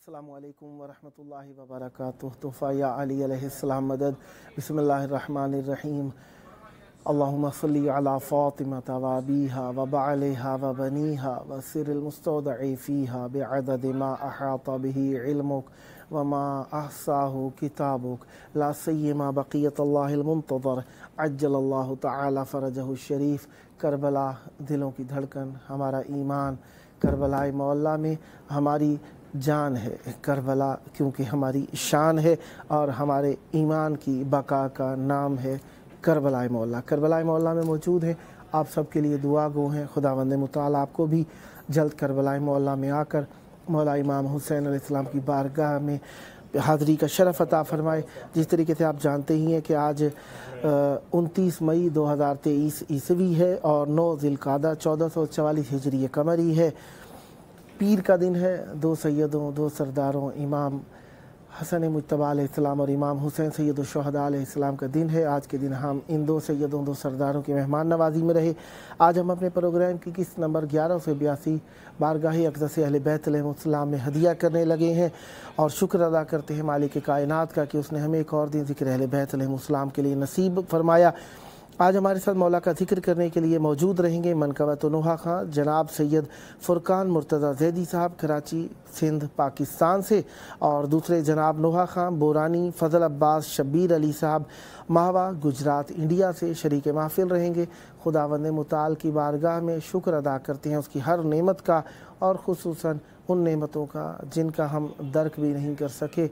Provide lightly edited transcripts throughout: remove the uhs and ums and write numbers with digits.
السلام علیکم ورحمۃ اللہ وبرکاتہ. تحفہ یا علی علیہ السلام مدد. بسم اللہ الرحمن الرحیم. اللہم صلی علی فاطمة وابیہا وبعلہا وبنیہا وسر المستودع فیہا بعدد ما احاط به علمک وما احصاہ کتابک لا سیما بقیت اللہ المنتظر عجل اللہ تعالی فرجہ الشریف. کربلا دلوں کی دھڑکن، ہمارا ایمان کربلا معلیٰ میں ہماری جان ہے. کربلا کیونکہ ہماری شان ہے اور ہمارے ایمان کی بقا کا نام ہے کربلا معلیٰ. کربلا معلیٰ میں موجود ہیں. آپ سب کے لیے دعا گو ہیں. خداوند متعال آپ کو بھی جلد کربلا معلیٰ میں آ کر مولا امام حسین علیہ السلام کی بارگاہ میں حاضری کا شرف عطا فرمائے. جس طریقے سے آپ جانتے ہی ہیں کہ آج 29 مئی 2023 عیسوی ہے اور 9 ذی القعدہ 1444 ہجری قمری ہے. پیر کا دن ہے. دو سیدوں، دو سرداروں، امام حسن مجتبیٰ علیہ السلام اور امام حسین سید الشہداء علیہ السلام کا دن ہے. آج کے دن ہم ان دو سیدوں، دو سرداروں کی مہمان نوازی میں رہے. آج ہم اپنے پروگرام کی قسط نمبر 1182 بارگاہ اقدس اہل بیت علیہ السلام میں ہدیہ کرنے لگے ہیں اور شکر ادا کرتے ہیں مالک کائنات کا کہ اس نے ہمیں ایک اور دن ذکر اہل بیت علیہ السلام کے لیے نصیب فرمایا. آج ہمارے ساتھ مولا کا ذکر کرنے کے لیے موجود رہیں گے منقبت نوحہ خان جناب سید فرقان مرتضیٰ زیدی صاحب کراچی سندھ پاکستان سے، اور دوسرے جناب نوحہ خان بورانی فضل عباس شبیر علی صاحب ماہوہ گجرات انڈیا سے شریک محفل رہیں گے. خداوند متعال کی بارگاہ میں شکر ادا کرتے ہیں اس کی ہر نعمت کا، اور خصوصاً ان نعمتوں کا جن کا ہم درک بھی نہیں کر سکے،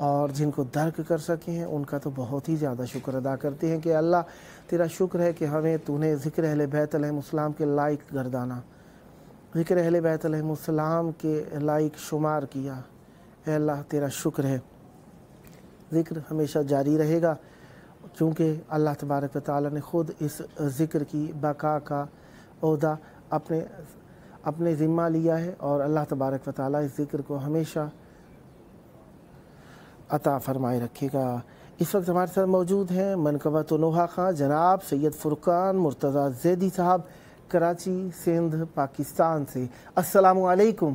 اور جن کو درک کر سکے ہیں ان کا تو بہت ہی زیادہ شکر ادا کرتے ہیں کہ اللہ تیرا شکر ہے کہ ہمیں تو نے ذکر اہل بیت علیہ السلام کے لائق گردانا، ذکر اہل بیت علیہ السلام کے لائق شمار کیا. اے اللہ تیرا شکر ہے. ذکر ہمیشہ جاری رہے گا کیونکہ اللہ تبارک و تعالی نے خود اس ذکر کی بقا کا عہدہ اپنے ذمہ لیا ہے، اور اللہ تبارک و تعالی اس ذکر کو ہمیشہ عطا فرمائے رکھے گا. اس وقت ہمارے ساتھ موجود ہیں منقبت نوحہ خان جناب سید فرقان مرتضیٰ زیدی صاحب کراچی سندھ پاکستان سے. السلام علیکم.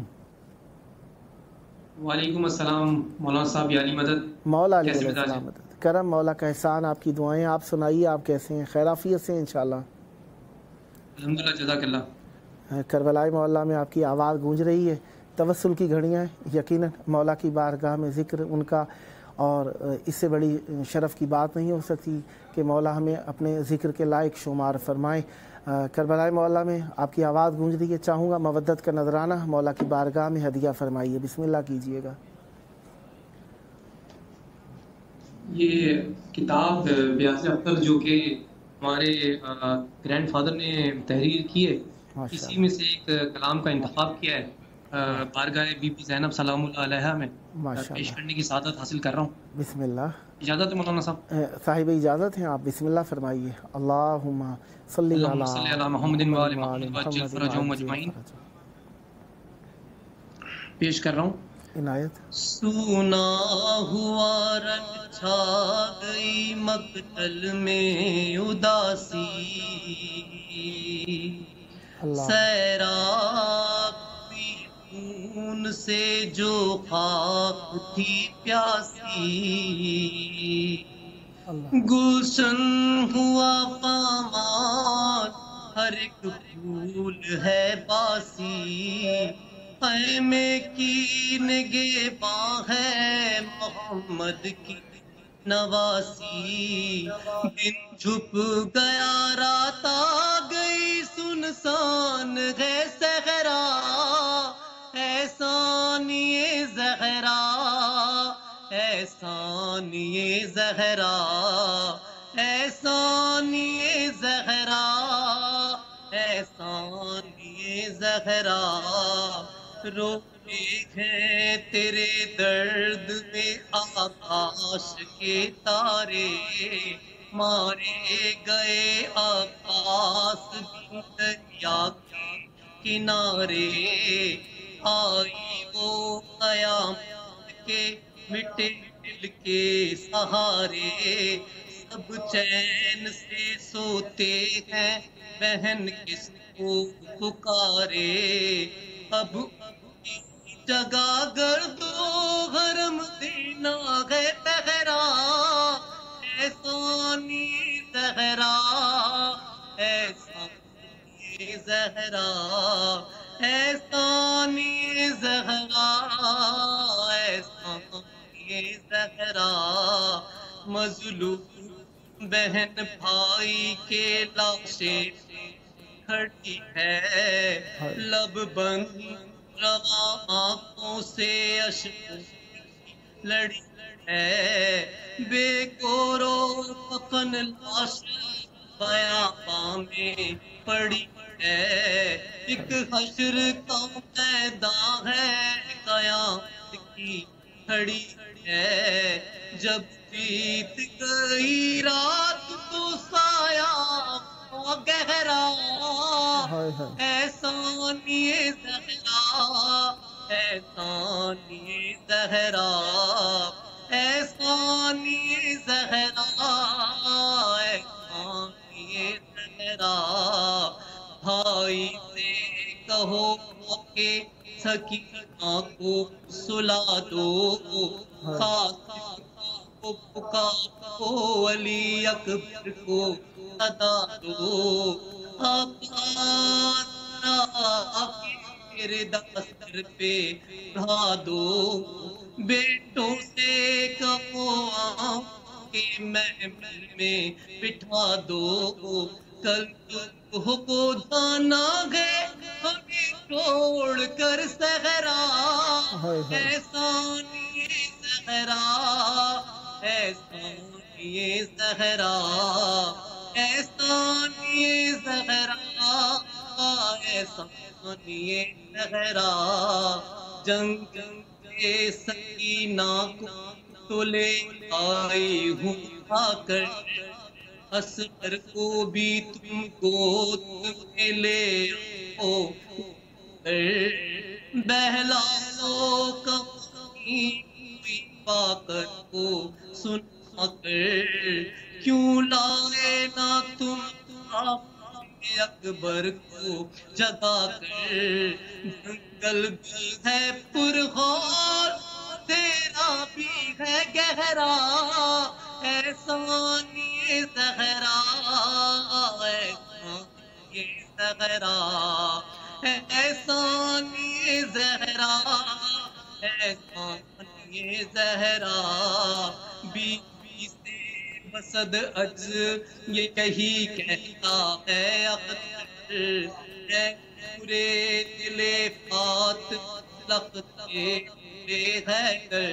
وعلیکم السلام مولانا صاحب، یا علی مدد. مولا علی علیہ السلام مدد. کرم مولا کا احسان، آپ کی دعائیں. آپ سنائیے آپ کیسے ہیں؟ خیرافیت سے انشاءاللہ؟ الحمدللہ، جزاک اللہ. کربلا معلیٰ میں آپ کی آواز گونج رہی ہے. توسل کی گھڑیاں یقیناً مولا کی بارگاہ میں ذکر ان کا، اور اس سے بڑی شرف کی بات نہیں ہو سکتی کہ مولا ہمیں اپنے ذکر کے لائق شمار فرمائیں. کربلا معلیٰ میں آپ کی آواز گونج رہی ہے. چاہوں گا مودت کا نذرانہ مولا کی بارگاہ میں ہدیہ فرمائیے. بسم اللہ کیجئے گا. یہ کتاب بیاض اختر جو کہ ہمارے گرینڈ فادر نے تحریر کی ہے، اسی میں سے ایک کلام کا انتخاب کیا ہے. بارگاہ بی بی زینب سلام اللہ علیہا میں پیش کرنے کی سعادت حاصل کر رہا ہوں. بسم اللہ. اجازت ہے مولانا صاحب؟ صاحب اجازت ہیں، آپ بسم اللہ فرمائیے. اللہم صلی علی محمد و آل محمد وعجل فرجہم اجمعین. پیش کر رہا ہوں. عنایت. سونا ہوا رنگ چھا گئی مقتل میں اداسی، سیراب خون سے جو خاک تھی پیاسی، گلشن ہوا پامال ہر ایک پھول ہے باسی، خیمے کی نگہباں ہے محمد کی نواسی، دن چھپ گیا رات آ گئی سنسان ہے صحرا، احسان یہ زہرا، احسان یہ زہرا، احسان یہ زہرا، احسان یہ زہرا، روتے ہیں تیرے درد میں آکاش کے تارے، مارے گئے عباس بن دریا کے کنارے، آئی وہ قیامت کے مٹے دل کے سہارے، سب چین سے سوتے ہیں بہن کس کو پکارے، اب جگہ گردو حرم دینا ہے تہرا، اے ثانی زہرا، اے ثانی زہرا، اے ثانی زہرا، اے ثانی زہرا، مظلوم بہن بھائی کے لاشیں کھڑی ہے، لب بند رواں آنکھوں سے اشک لڑی ہے، بے گورو کفن لاش بیاباں میں پڑی ہے، ایک حشر کا میدان ہے قیامت کی کھڑی ہے، جب بیت گئی رات تو سایہ گہرا، اے ثانی زہرا، اے ثانی زہرا، اے ثانی زہرا، اے ثانی زہرا، بھائی سے کہو کہ سکینہ کو سلا دو، قاسم کو پکارو، علی اکبر کو ادا دو، عباس میرے دستر پہ اڑا دو، بیٹوں سے کہو کہ محمل میں بٹھا دو، کل صبح کو جانا ہے ہمیں چھوڑ کر صحرا، اے ثانی زہرا، اے ثانی زہرا، اے ثانی زہرا، اے ثانی زہرا، جنگ کے سکینہ کو تو لے آئی ہوں آ کر، اصغر کو بھی تم گود میں لے آؤ، بہلا سو کہانی ہوئی پا کر کو سنا کر، کیوں لائے نہ تم اکبر کو جگا کر، جنگل بھی ہے پرغور تیرا بھی ہے گہرا، اے ثانی زہرا، اے ثانی زہرا، اے ثانی زہرا، اے ثانی زہرا، بیوی سے بسد عجز یہی کہتا ہے اختر، اے پورے دل فات لختے ہے کر،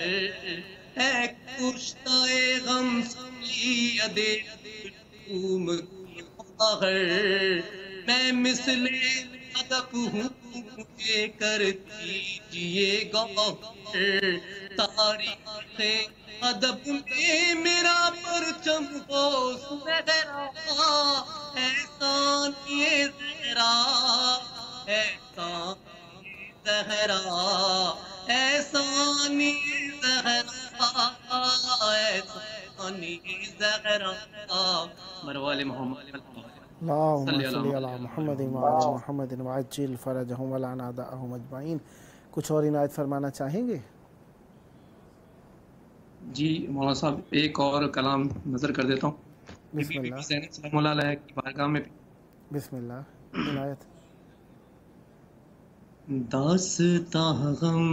اے کشتہ غم سید علوم کی فخر، میں مثل ادب ہوں مجھے کر دیجئے گوہر، تاریخ ادب میں میرا پرچم ہو سنہرا، اے ثانی زہرا، اے ثانی زہرا، اے ثانی زہرا، اے ثانی زہرا، مروال محمد اللہم صلی علی محمد وعلی محمد وعجل فرجہم ولعن اعداءہم اجمعین۔ کچھ اور عنایت فرمانا چاہیں گے؟ جی مولانا صاحب ایک اور کلام نظر کر دیتا ہوں، بسم اللہ، زینب سلام اللہ علیہ کی بارگاہ میں۔ بسم اللہ، عنایت۔ داستاں غم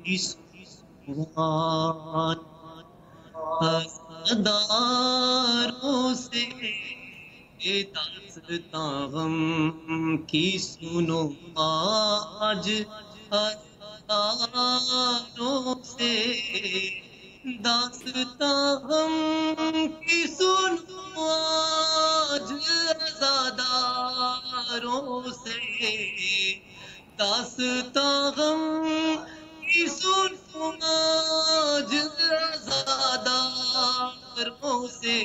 کی سنوار ہزاداروں سے، داستاں غم کی سنو آج ہزاداروں سے، داستاں غم کی سنو آج ہزاداروں سے، داستاں غم کی سنو آج ہزاداروں سے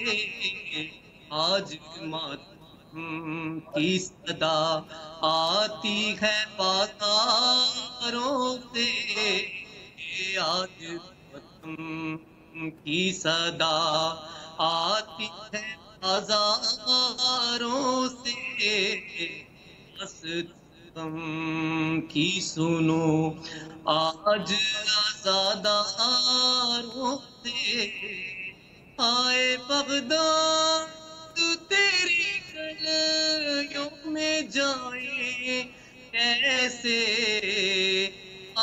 آج ماتم کی صدا آتی ہے بازاروں سے آج ماتم کی صدا آتی ہے بازاروں سے بس غم کی سنو آج آزاداروں سے آئے بغداد تیری گلیوں میں جائیں کیسے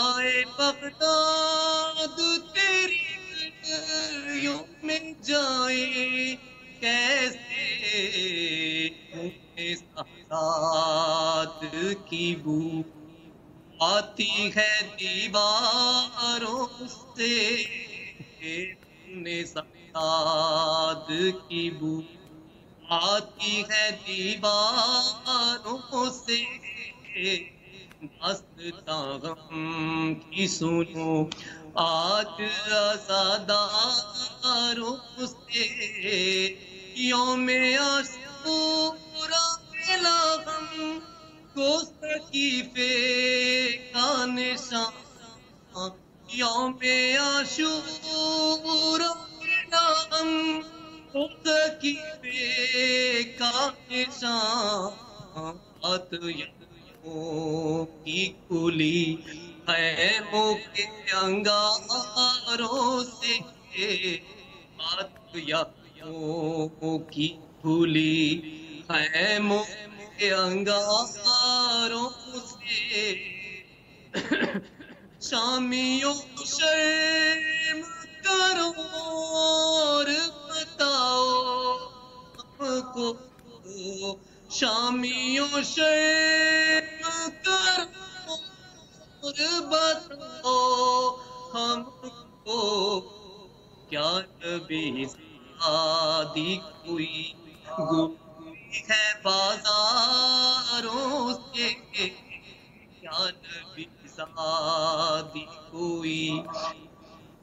آئے بغداد تیری گلیوں میں جائیں کیسے سادات کی بو آتی ہے دیواروں سے سادات کی بو آتی ہے دیواروں سے داستاں غم کی سنو آج آزاداروں سے یوم عاشورا ملا غم کو سکیفے کا نشان یوم عاشورا ملا غم کو سکیفے کا نشان بات کی کھلی خیموں کے انگاروں سے بات کی کھلی خیموں کے انگاروں سے شامیوں شرم کرو اور بتاؤ ہم کو شامیوں شرم کرو اور بتاؤ ہم کو کیا نبی شادی کوئی گئی ہے بازاروں سے کیا نبی شادی کوئی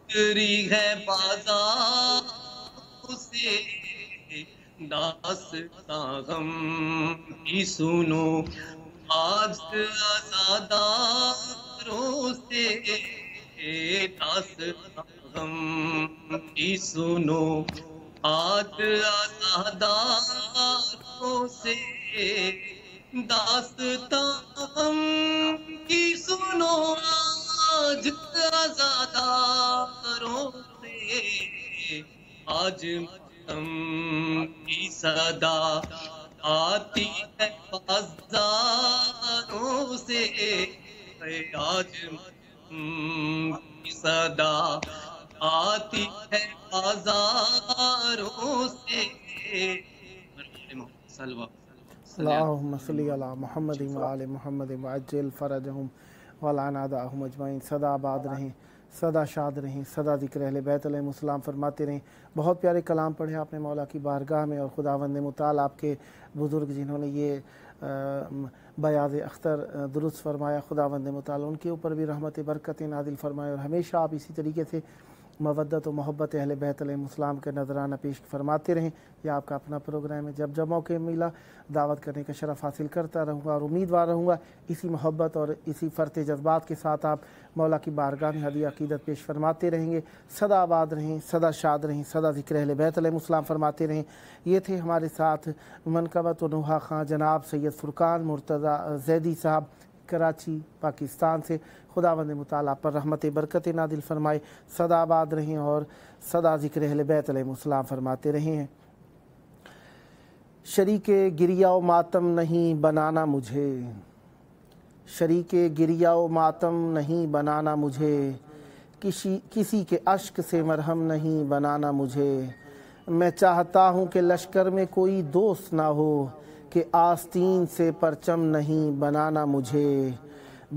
گئی ہے بازاروں سے داستاں غم کی سنو آج آزاداروں سے داستاں غم کی سنو آج آزاداروں سے داستاں غم کی سنو آج آزاداروں سے آج کی صدا آتی ہے بازاروں سے آج کی صدا آتی ہے بازاروں سے اللہم صلی علی محمد و آل محمد وعجل فرجہم ولعن اعداءہم اجمعین. سدا آباد رہیں، سدا شاد رہیں، سدا ذکر اہل بیت علیہ السلام فرماتے رہیں. بہت پیارے کلام پڑھے آپ نے مولا کی بارگاہ میں، اور خداوند متعال آپ کے بزرگ جنہوں نے یہ بیاض اختر درست فرمایا، خداوند متعال ان کے اوپر بھی رحمت برکت نازل فرمائے، اور ہمیشہ آپ اسی طریقے سے مودت و محبت اہل بیت علیہ السلام کے نذرانہ پیش فرماتے رہیں. یہ آپ کا اپنا پروگرام ہے، جب موقع ملا دعوت کرنے کا شرف حاصل کرتا رہوں گا، اور امیدوار رہوں گا اسی محبت اور اسی فرط جذبات کے ساتھ آپ مولا کی بارگاہ میں ہدیہ عقیدت پیش فرماتے رہیں گے. سدا آباد رہیں، سدا شاد رہیں، سدا ذکر اہل بیت علیہ السلام فرماتے رہیں. یہ تھے ہمارے ساتھ منقبت و نوحہ خان جناب سید فرقان مرتضیٰ زیدی صاحب، کراچی پاکستان سے. خداوند متعال آپ پر رحمت برکت نازل فرمائے، سدا آباد رہیں اور سدا ذکر اہل بیت علیہ السلام فرماتے رہے ہیں. شریک گریہ و ماتم نہیں بنانا مجھے، شریک گریہ و ماتم نہیں بنانا مجھے، کسی کے اشک سے مرہم نہیں بنانا مجھے. میں چاہتا ہوں کہ لشکر میں کوئی دوست نہ ہو، کہ آستین سے پرچم نہیں بنانا مجھے.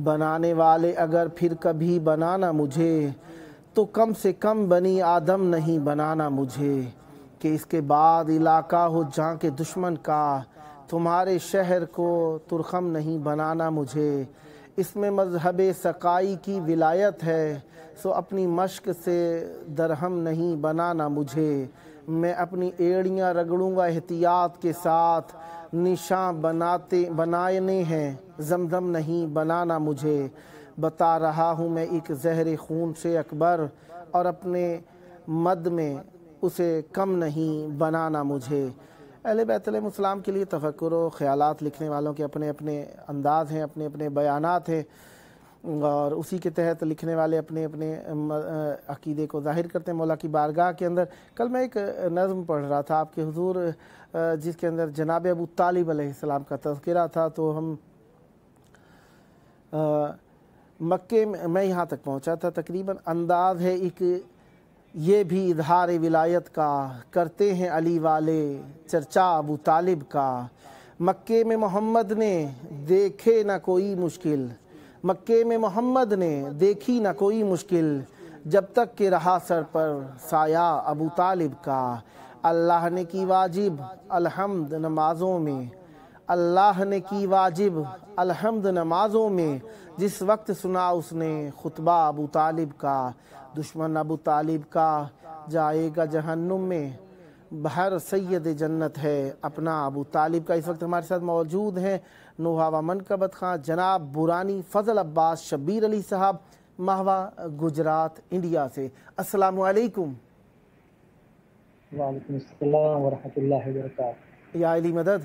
بنانے والے اگر پھر کبھی بنانا مجھے، تو کم سے کم بنی آدم نہیں بنانا مجھے. کہ اس کے بعد علاقہ ہو جہاں کے دشمن کا، تمہارے شہر کو ترخم نہیں بنانا مجھے. اس میں مذہب سقائی کی ولایت ہے، سو اپنی مشق سے درہم نہیں بنانا مجھے. میں اپنی ایڑیاں رگڑوں گا احتیاط کے ساتھ، نشان بنانے ہیں زمزم نہیں بنانا مجھے، بتا رہا ہوں میں ایک زہر خون سے اکبر، اور اپنے مد میں اسے کم نہیں بنانا مجھے۔ اہل بیت علیہ السلام کے لیے تفکر و خیالات لکھنے والوں کے اپنے اپنے انداز ہیں، اپنے اپنے بیانات ہیں، اور اسی کے تحت لکھنے والے اپنے اپنے عقیدے کو ظاہر کرتے ہیں مولا کی بارگاہ کے اندر۔ کل میں ایک نظم پڑھ رہا تھا آپ کے حضور، جس کے اندر جناب ابو طالب علیہ السلام کا تذکرہ تھا، تو ہم مکے میں یہاں تک پہنچا تھا تقریباً۔ انداز ہے ایک یہ بھی اظہار ولایت کا، کرتے ہیں علی والے چرچا ابو طالب کا، مکے میں محمد نے دیکھے نہ کوئی مشکل، مکے میں محمد نے دیکھی نہ کوئی مشکل، جب تک کہ رہا سر پر سایہ ابو طالب کا، اللہ نے کی واجب الحمد نمازوں میں، اللہ نے کی واجب الحمد نمازوں میں، جس وقت سنا اس نے خطبہ ابو طالب کا، دشمن ابو طالب کا جائے گا جہنم میں، بہر سید جنت ہے اپنا ابو طالب کا۔ اس وقت ہمارے ساتھ موجود ہیں نوحہ و منقبت خان جناب بورانی فضل عباس شبیر علی صاحب، ماہوہ گجرات انڈیا سے۔ السلام علیکم۔ وعلیکم السلام ورحمۃ اللہ وبرکاتہ۔ یا علی مدد،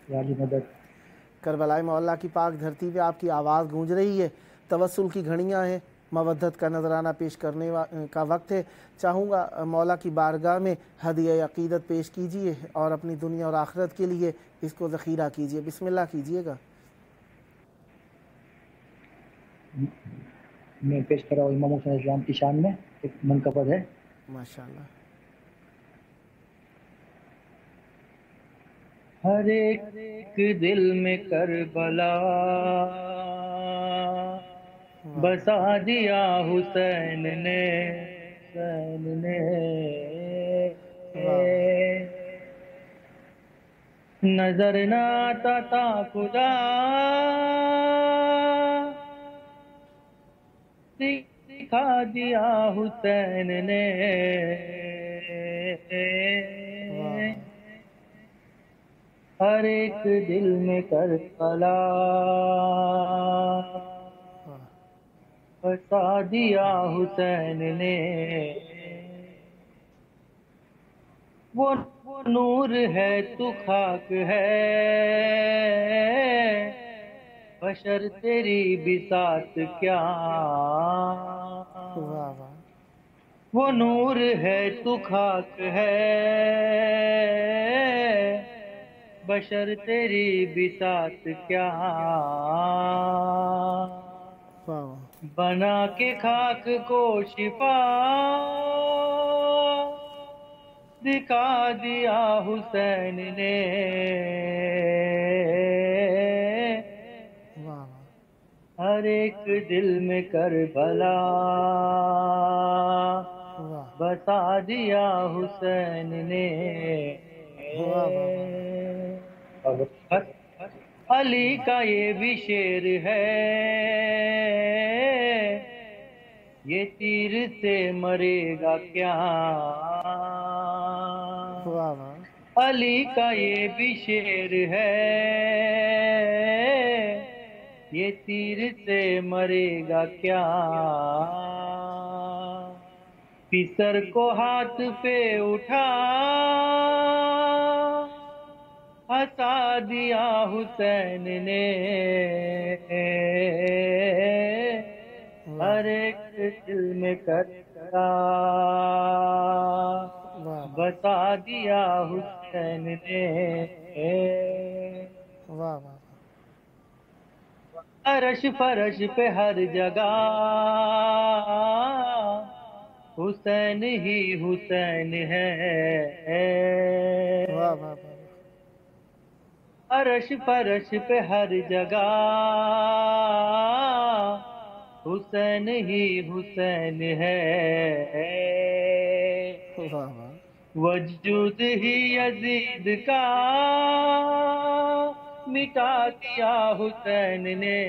یا علی مدد۔ کربلائے مولا کی پاک دھرتی پہ آپ کی آواز گونج رہی ہے، توسل کی گھڑیاں ہیں، مودت کا نذرانہ پیش کرنے کا وقت ہے۔ چاہوں گا مولا کی بارگاہ میں ہدیہ عقیدت پیش کیجئے اور اپنی دنیا اور آخرت کے لیے اس کو ذخیرہ کیجئے، بسم اللہ کیجئے گا۔ میں پیش کر رہا ہوں امام حسین علیہ السلام کی شان میں ایک منقبت ہے۔ ماشاءاللہ۔ ہر ایک دل میں کربلا بسا دیا حسین نے، حسین نے نظر نہ آتا تھا خدا، دکھا دیا حسین نے، ہر ایک دل میں کربلا بسا دیا حسین نے، وہ نور ہے تو خاک ہے، بشر تیری بساط کیا، وہ نور ہے تو خاک ہے، بشر تیری بساط کیا، بنا کے خاک کو شفا دکھا دیا حسین نے، ہر ایک دل میں کربلا بسا دیا حسین نے۔ علی کا یہ بھی شعر ہے، یہ تیر سے مرے گا کیا، علی کا یہ بھی شعر ہے، یہ تیر سے مرے گا کیا، پسر کو ہاتھ پہ اٹھا ہنسا دیا حسین نے، ہر ایک دل میں کربلا بسا دیا حسین نے، عرش فرش پہ ہر جگہ حسین ہی حسین ہے، عرش فرش پہ ہر جگہ حسین ہی حسین ہے، وجود ہی یزید کا مٹا دیا حسین نے،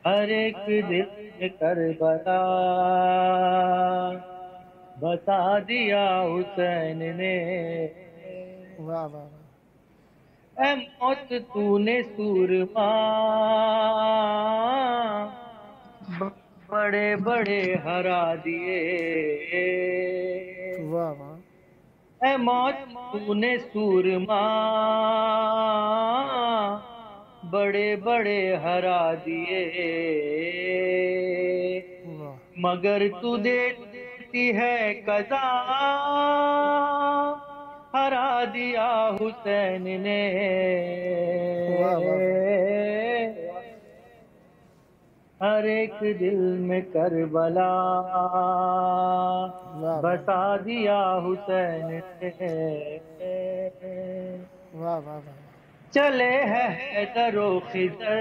ہر ایک دل کربلا بتا دیا حسین نے. واہ واہ اے موت تو نے سورما بڑے بڑے ہرا دیے. واہ واہ اے موت تو نے سورما بڑے بڑے ہرا دیے. واہ مگر تو دیتی ہے قضا ہرا دیا حسین نے. واہ واہ ہر ایک دل میں کربلا بسا دیا حسین نے. واہ واہ واہ چلے ہے حیدر و خضر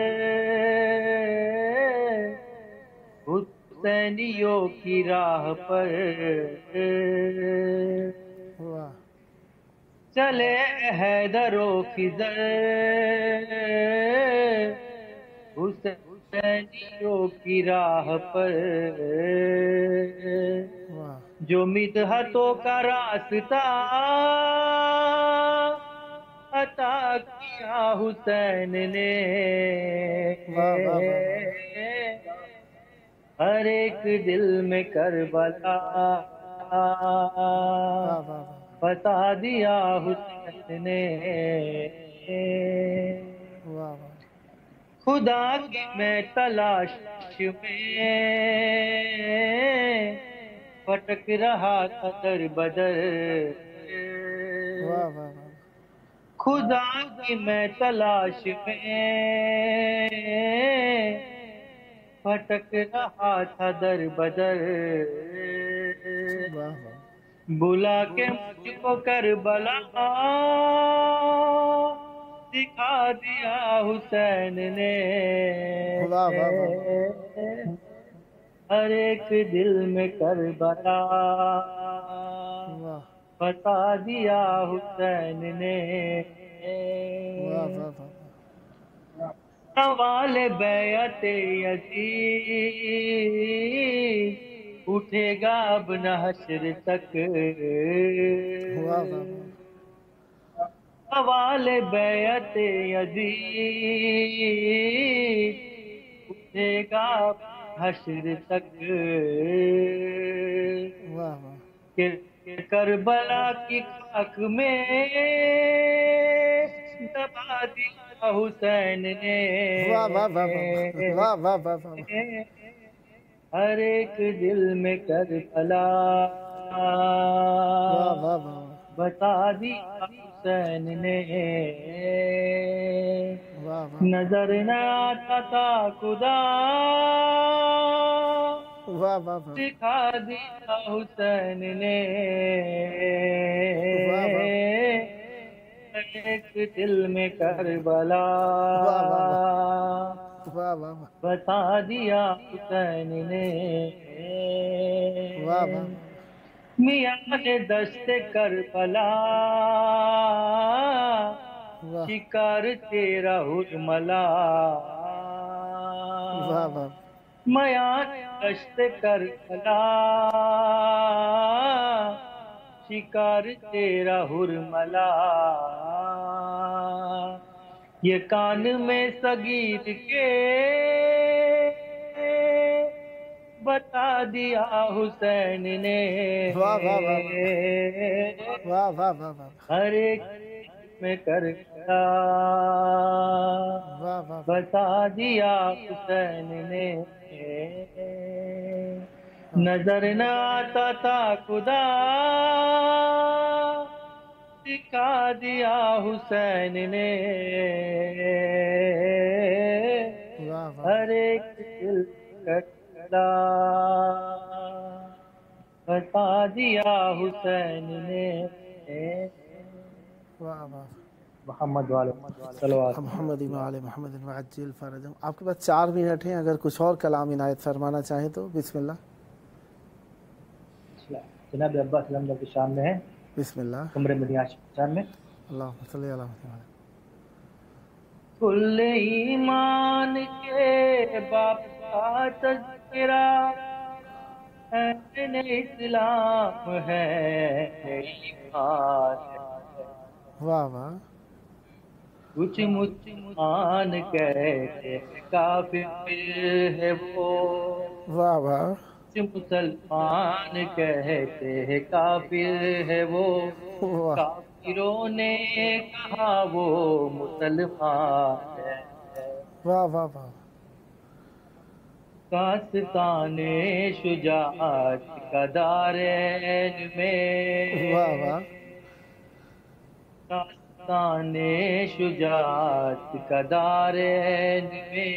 حسینیوں کی راہ پر. واہ چلے حیدر و خضر حسینیوں کی راہ پر. واہ جو مدحتوں کا راستہ عطا کیا حسین نے. واہ واہ واہ ہر ایک دل میں کربلا واہ واہ بتا دیا حسین نے. واہ واہ خدا کی میں تلاش میں پھٹک رہا تھا در بدر. واہ واہ خدا کی میں تلاش میں پھٹک رہا تھا در بدر. واہ واہ بلا کے مجھ کو کربلا دکھا دیا حسین نے. واہ واہ واہ ہر ایک دل میں کربلا واہ بتا دیا حسین نے. واہ واہ واہ سوال بیعت یزید اٹھے گا اب نہ حشر تک. واہ واہ سوال بیعت یزید اٹھے گا اب حشر تک. واہ واہ کہ کربلا کی خاک میں دبا دیا حسین نے. واہ واہ واہ واہ واہ واہ واہ ہر ایک دل میں کربلا واہ واہ واہ بتا دیا حسین نے. واہ واہ نظر نہ آتا تھا خدا واہ واہ واہ دکھا دیا حسین نے. واہ واہ ایک دل میں کربلا واہ واہ بتا دیا حسین نے. واہ واہ میاں نے دست کربلا واہ شکار تیرا حرملا. واہ واہ میاں نے دست کربلا شکار تیرا حرملا. یہ کان میں صغیر کے بتا دیا حسین نے. واہ واہ واہ واہ واہ ہر ایک میں کربلا واہ واہ بتا دیا حسین نے. نظر نہ آتا تھا خدا دکھا دیا حسین نے. ہر ایک دل کربلا بتا دیا حسین نے. واہ واہ محمد والے صلوات. محمد وعلی محمد وعجل فرجهم. آپ کے پاس 4 منٹ ہیں، اگر کچھ اور کلام عنایت فرمانا چاہیں تو بسم اللہ. جناب عباس علمدار کی شان میں ہے. بسم اللہ. عمر مدینہ شان میں. اللہم صلی علی محمد. کل ایمان کے باپ کا میرا عین اسلام ہے ایمان ہے. واہ واہ. کچھ مسلمان کہتے ہیں کافر ہے وہ، واہ واہ. کچھ مسلمان کہتے ہیں کافر ہے وہ، واہ کافروں نے کہا وہ مسلمان ہے. واہ واہ واہ. داستان شجاعت کا دارین میں، واہ واہ. داستان شجاعت کا دارین میں،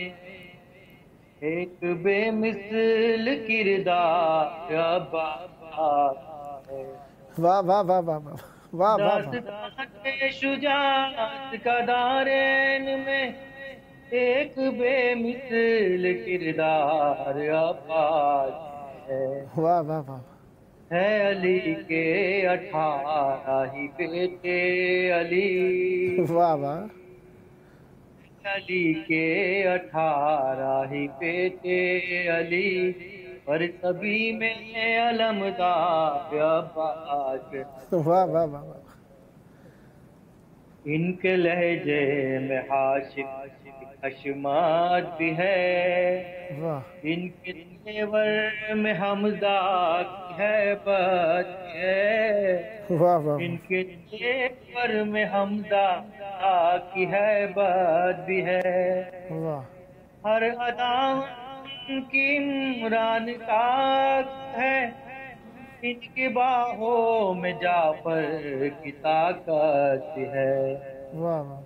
ایک بے مثل کردار عباس ہے. واہ واہ واہ واہ واہ. واہ واہ واہ. داستان شجاعت کا دارین میں، ایک بے مثل کردار عباس ہے. واہ واہ واہ. ہے علی کے 18 ہی بیٹے علی، واہ واہ. علی کے 18 ہی بیٹے علی، پر سبھی میں علمدار عباس. واہ واہ واہ واہ. ان کے لہجے میں ہاشم حشمات بھی ہے، واہ ان کے تیور میں حمزہ کی ہیبت ہے، واہ واہ. ان کے تیور میں حمزہ کی ہیبت بھی ہے. واہ ہر ادا ان کی عمران کا ہے، ان کی باہوں میں جعفر کی طاقت ہے. واہ واہ.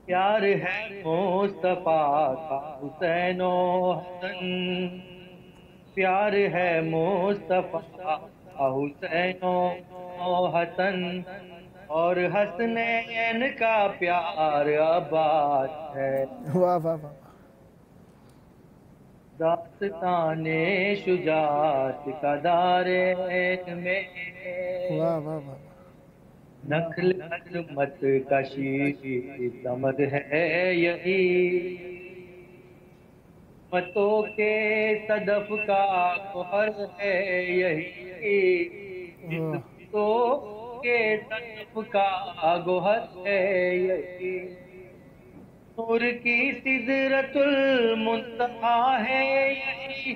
پیار ہے مصطفیٰ کا حسین و حسن، پیار ہے مصطفیٰ کا حسین و حسن، اور حسنین کا پیار عباس ہے. واہ واہ واہ. داستان شجاعت کا دارین میں، واہ واہ واہ. نخل عظمت کا شیر دمد ہے یہی، متوں کے صدف کا گوہر ہے یہی، متوں کے صدف کا گوہر ہے یہی. نور کی سدرۃ المنتہی ہے یہی،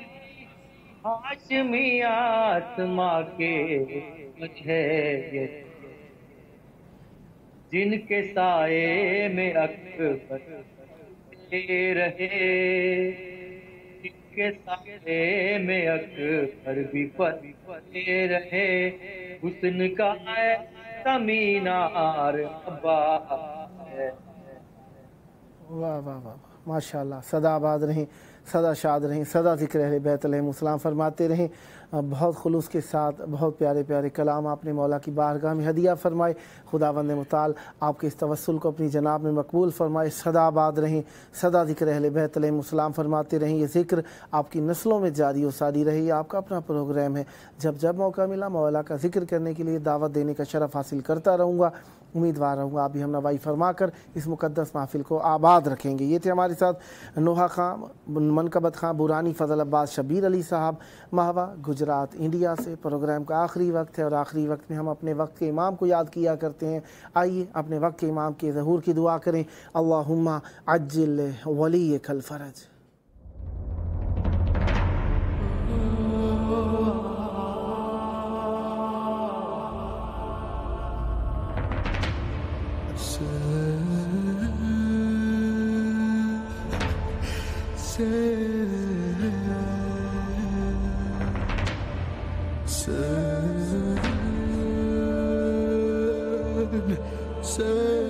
ہاشمی آسماں کے ہے یہی، جن کے سائے میں اکبر رہے، جن کے سائے میں اکبر بھی پلے رہے، حسن کا مینار عباس ہے. واہ واہ واہ. ماشاء اللہ. سدا آباد رہیں، سدا شاد رہیں، سدا ذکر اہل بیت علیہم السلام فرماتے رہیں. بہت خلوص کے ساتھ بہت پیارے پیارے کلام آپ نے مولا کی بارگاہ میں ہدیہ فرمائے. خداوند متعال آپ کے اس توسل کو اپنی جناب میں مقبول فرمائے. سدا آباد رہیں، سدا ذکر اہل بیت علیہم السلام فرماتے رہیں. یہ ذکر آپ کی نسلوں میں جاری و ساری رہے. یہ آپ کا اپنا پروگرام ہے. جب جب موقع ملا مولا کا ذکر کرنے کے لیے دعوت دینے کا شرف حاصل کرتا رہوں گا. امیدوار رہوں گا آپ بھی ہم نوائی فرما کر اس مقدس محفل کو آباد رکھیں گے. یہ تھے ہمارے ساتھ نوحہ خان، منقبت خان بورانی، فضل عباس شبیر علی صاحب، مہوا گجرات انڈیا سے. پروگرام کا آخری وقت ہے اور آخری وقت میں ہم اپنے وقت کے امام کو یاد کیا کرتے ہیں. آئیے اپنے وقت کے امام کے ظہور کی دعا کریں. اللہم عجل ولیک الفرج. Say